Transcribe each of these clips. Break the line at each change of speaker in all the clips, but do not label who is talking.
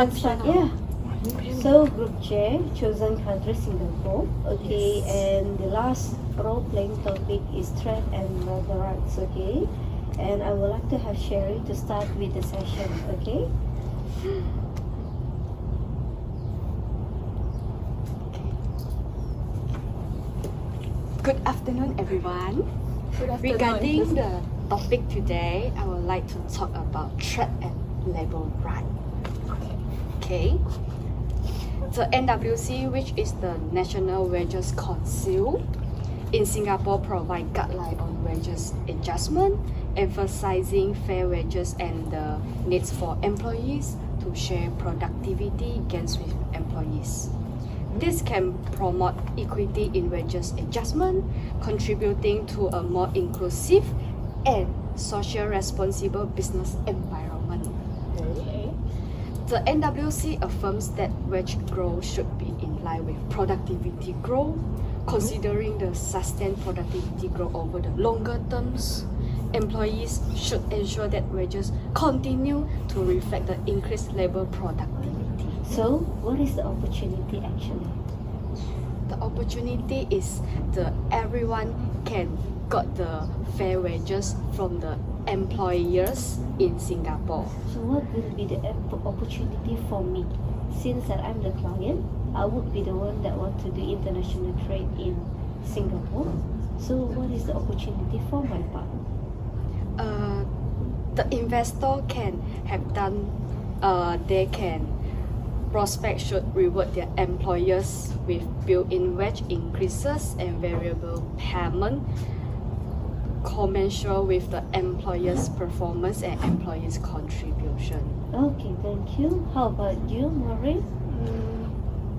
Yeah. So Group J, chosen country Singapore. Okay, and the last role-playing topic is threat and labor rights. Okay, and I would like to have Sherry to start with the session. Okay.
Good afternoon, everyone.
Good afternoon.
Regarding the topic today, I would like to talk about threat and labor rights. Okay. The NWC, which is the National Wages Council in Singapore, provide guidelines on wages adjustment, emphasizing fair wages and the needs for employees to share productivity gains with employees. This can promote equity in wages adjustment, contributing to a more inclusive and social responsible business environment.
Okay.
The NWC affirms that wage growth should be in line with productivity growth, considering the sustained productivity growth over the longer terms. Employees should ensure that wages continue to reflect the increased labor productivity.
So, what is the opportunity actually?
The opportunity is everyone can got the fair wages from the employers in Singapore.
So, what will be the opportunity for me? Since that I'm the client, I would be the one that want to do international trade in Singapore. So, what is the opportunity for my part?
The investor can have done. They can. Prospects should reward their employers with built-in wage increases and variable payment commensurate with the employer's performance and employees' contribution.
Okay, thank you. How about you, Maureen?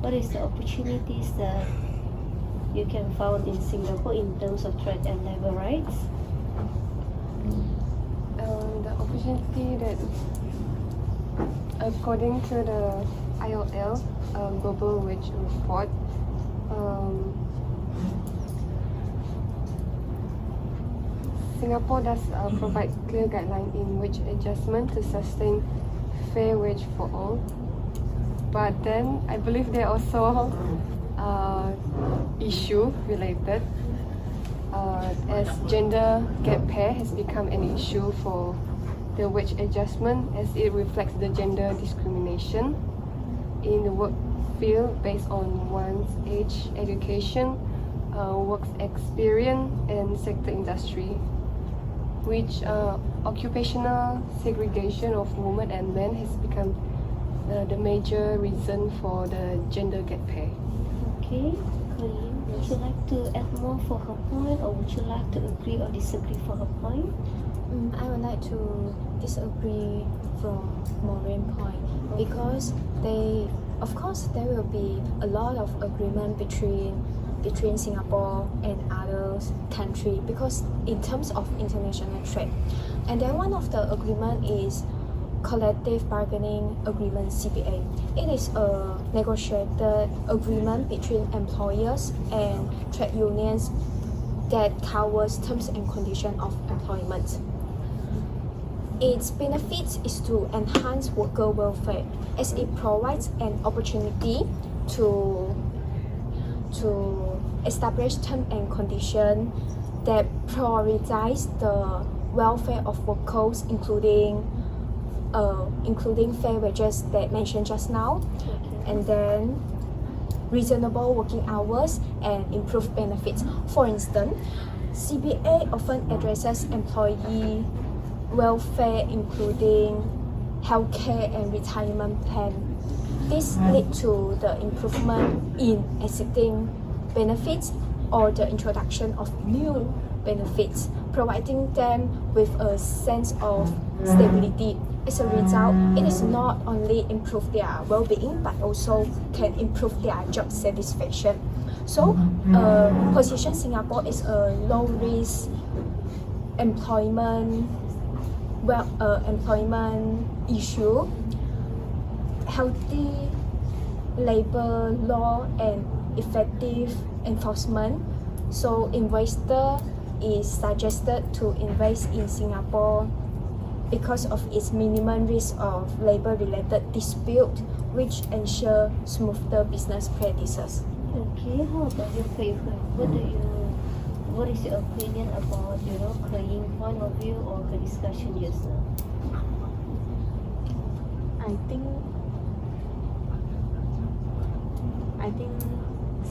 What is the opportunities that you can find in Singapore in terms of trade and labor rights?
The opportunity that, according to the ILO Global Wage Report, Singapore does provide clear guidelines in wage adjustment to sustain fair wage for all. But then I believe there are also issue related as gender gap pay has become an issue for the wage adjustment as it reflects the gender discrimination in the work field based on one's age, education, work experience, and sector industry, which occupational segregation of women and men has become the major reason for the gender gap pay.
Okay, Colleen, would you like to add more for her point, or would you like to agree or disagree for her point?
I would like to disagree from Maureen's point because of course there will be a lot of agreement between Singapore and other countries because in terms of international trade, and then one of the agreement is collective bargaining agreement (CBA). It is a negotiated agreement between employers and trade unions that covers terms and conditions of employment. Its benefits is to enhance worker welfare as it provides an opportunity to establish terms and conditions that prioritize the welfare of workers, including fair wages that mentioned just now, and then reasonable working hours and improved benefits. For instance, CBA often addresses employee welfare, including healthcare and retirement plan. This leads to the improvement in existing benefits or the introduction of new benefits, providing them with a sense of stability. As a result, it is not only improve their well-being but also can improve their job satisfaction. So, position Singapore is a low-risk employment issue, healthy labor law and effective enforcement. So investor is suggested to invest in Singapore because of its minimum risk of labor-related dispute, which ensure smoother business practices.
Okay, how about your favorite? What is your opinion about Ying point of view or the discussion just now?
I think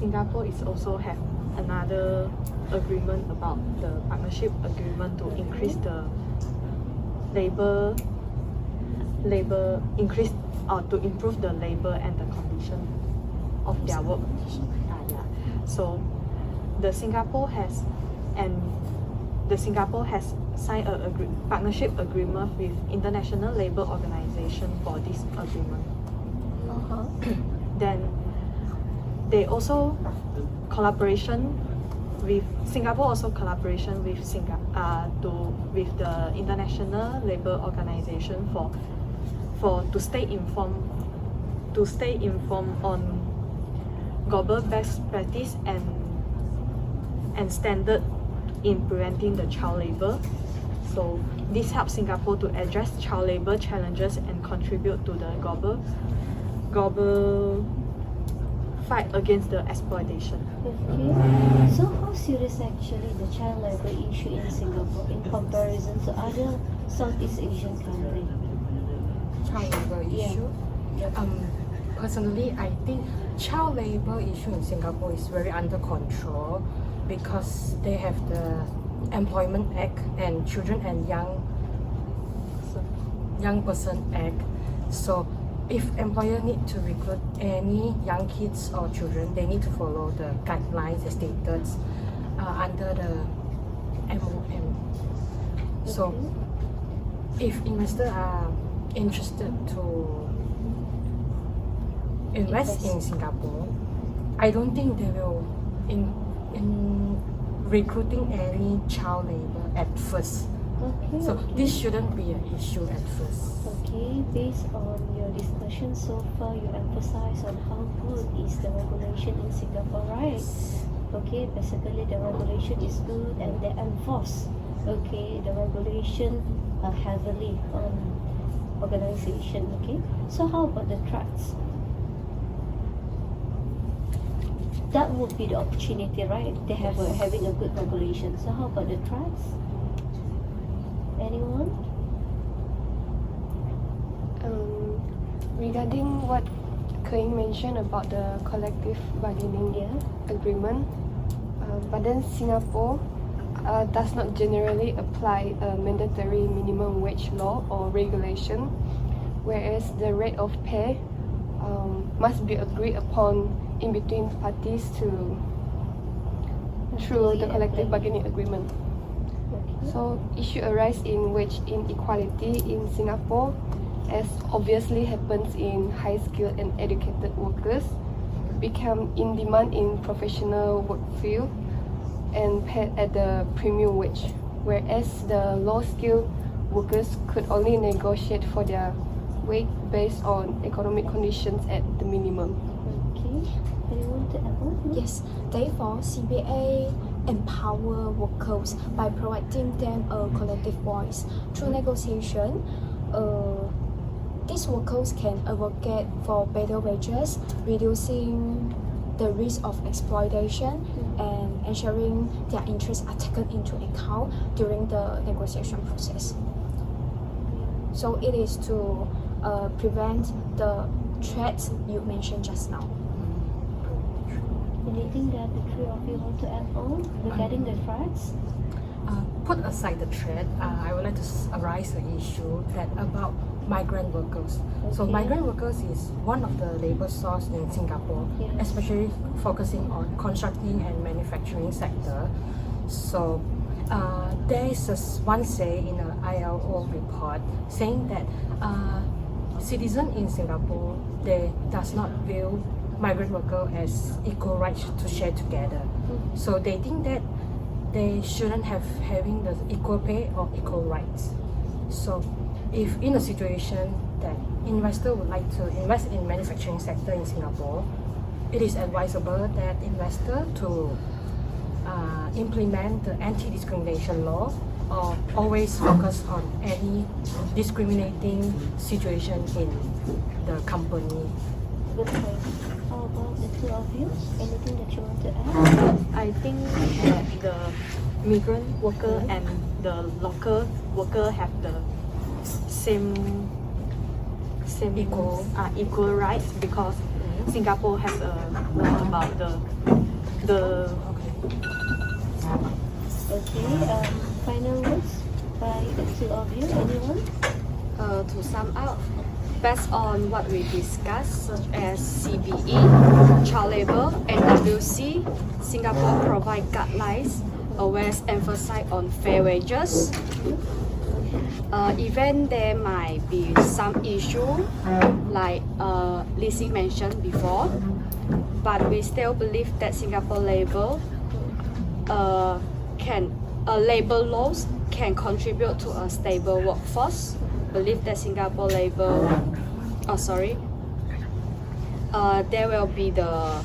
Singapore is also have another agreement about the partnership agreement to increase the to improve the labor and the condition of their work. So the Singapore has signed a partnership agreement with International Labour Organization for this agreement. Then they also Singapore also collaboration with with the International Labour Organization to stay informed on global best practice and standard in preventing the child labor. So this helps Singapore to address child labor challenges and contribute to the global fight against the exploitation.
Okay, so how serious actually the child labor issue in Singapore in comparison to other Southeast Asian countries?
Child labor issue? Personally, I think child labor issue in Singapore is very under control because they have the Employment Act and Children and Young Person Act. So if employer need to recruit any young kids or children, they need to follow the guidelines and status under the MOM. So if investors are interested to invest in Singapore, I don't think they will in recruiting any child labor at first. So this shouldn't be an issue at first.
Okay, based on your discussion so far, you emphasize on how good is the regulation in Singapore, right? Okay, basically the regulation is good and they enforce, okay, the regulation heavily on organization, okay? So how about the trust? That would be the opportunity, right? They have having a good regulation. So how about the trust? Anyone?
Regarding what Ying mentioned about the collective bargaining agreement, but then Singapore does not generally apply a mandatory minimum wage law or regulation, whereas the rate of pay must be agreed upon in between parties through the collective bargaining agreement. So issue arise in wage inequality in Singapore, as obviously happens in high skilled and educated workers become in demand in professional work field and paid at the premium wage, whereas the low skilled workers could only negotiate for their wage based on economic conditions at the minimum.
Okay, anyone to add on?
Yes, therefore CBA empower workers by providing them a collective voice. Through negotiation, these workers can advocate for better wages, reducing the risk of exploitation and ensuring their interests are taken into account during the negotiation process. So it is to prevent the threats you mentioned just now.
Anything that the three of you want to add on regarding the threats?
Put aside the threat, I would like to arise the issue that about migrant workers. So migrant workers is one of the labor source in Singapore, especially focusing on constructing and manufacturing sector. So there is one say in an ILO report saying that citizens in Singapore, they does not view migrant worker as equal rights to share together. So they think that they shouldn't have having the equal pay or equal rights. So if in a situation that investor would like to invest in manufacturing sector in Singapore, it is advisable that investor to implement the anti-discrimination law or always focus on any discriminating situation in the company.
Good point. How about the two of you? Anything that you want to add?
I think that the migrant worker and the local worker have the same equal rights, because Singapore has a law about the
Okay, final words by the two of you. Anyone?
To sum up, based on what we discussed, such as CBE, child labor, NWC, Singapore provide guidelines, always emphasize on fair wages. Even there might be some issue, like Lizzie mentioned before, but we still believe that Singapore labor labor laws can contribute to a stable workforce. Believe that Singapore labor, there will be the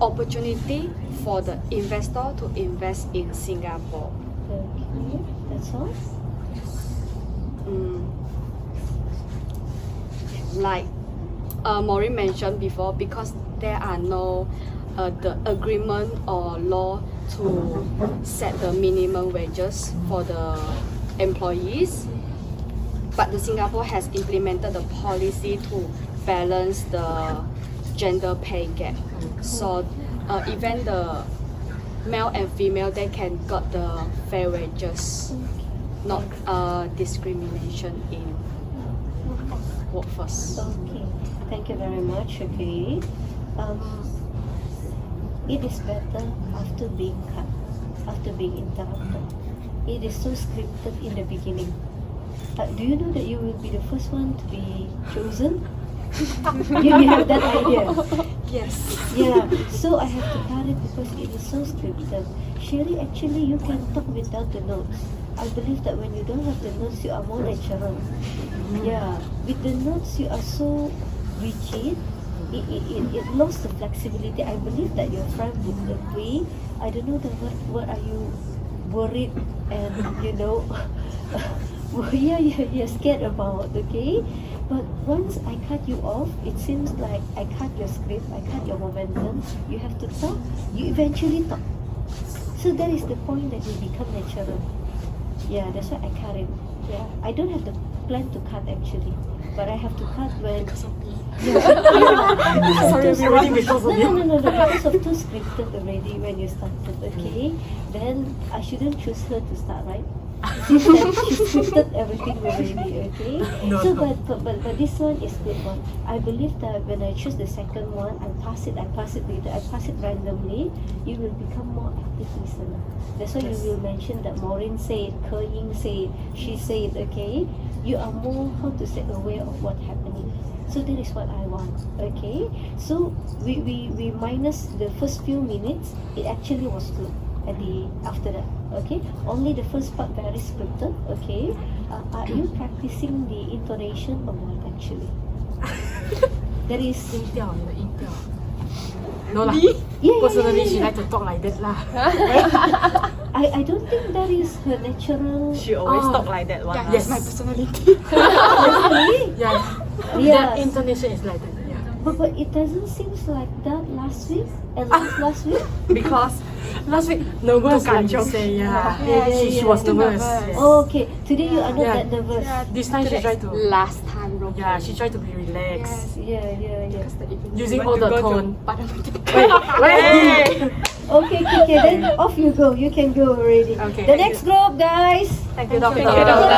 opportunity for the investor to invest in Singapore.
Okay, that's all.
Like Maureen mentioned before, because there are no the agreement or law to set the minimum wages for the employees, but the Singapore has implemented the policy to balance the gender pay gap. So even the male and female, they can got the fair wages, not discrimination in workforce.
Okay, thank you very much. Okay, it is better after being cut, after being interrupted. It is so scripted in the beginning. Do you know that you will be the first one to be chosen? You have that idea?
Yes.
Yeah, so I have to cut it because it is so scripted. Sherry, actually you can talk without the notes. I believe that when you don't have the notes, you are more natural. Yeah, with the notes you are so rigid. It lost the flexibility. I believe that your friend would agree. I don't know what are you worried and you're scared about, okay? But once I cut you off, it seems like I cut your script, I cut your momentum. You have to talk, you eventually talk. So that is the point that you become natural. Yeah, that's why I cut it. Yeah, I don't have the plan to cut actually, but I have to cut when.
Sorry, we're waiting because of you.
No, because of too scripted already when you started, okay? Then I shouldn't choose her to start, right? Since that she scripted everything already, okay?
No,
So,
no.
but this one is good one. I believe that when I choose the second one, I pass it later, I pass it randomly, you will become more active listener. That's why you will mention that Maureen said, YING said, she said, okay? You are more, how to say, aware of what's happening. So that is what I want, okay? So we minus the first few minutes, it actually was good after that, okay? Only the first part very scripted, okay? Are you practicing the intonation or what actually? That is...
音调, the 音调. No lah.
Yeah,
Personally, she like to talk like that lah.
I don't think that is her natural...
she always talk like that one.
Yes.
My personality.
Really?
Yeah.
Yes.
The intonation is like that. Yeah.
But it doesn't seem like that last week and last week.
Because
Last week, nervous like you
kanchiong.
say, yeah.
Yeah,
She was nervous. Yes.
Oh, okay. Today you are not
Yeah.
that nervous.
This time she tried to.
Last time, Rob.
Yeah, she tried to be relaxed.
Yeah.
Using
You
all
want to
the
go to-
tone.
Hey!
Okay, then off you go. You can go already.
Okay.
The next group, guys.
Thank you, Doctor.
Thank you, Doctor.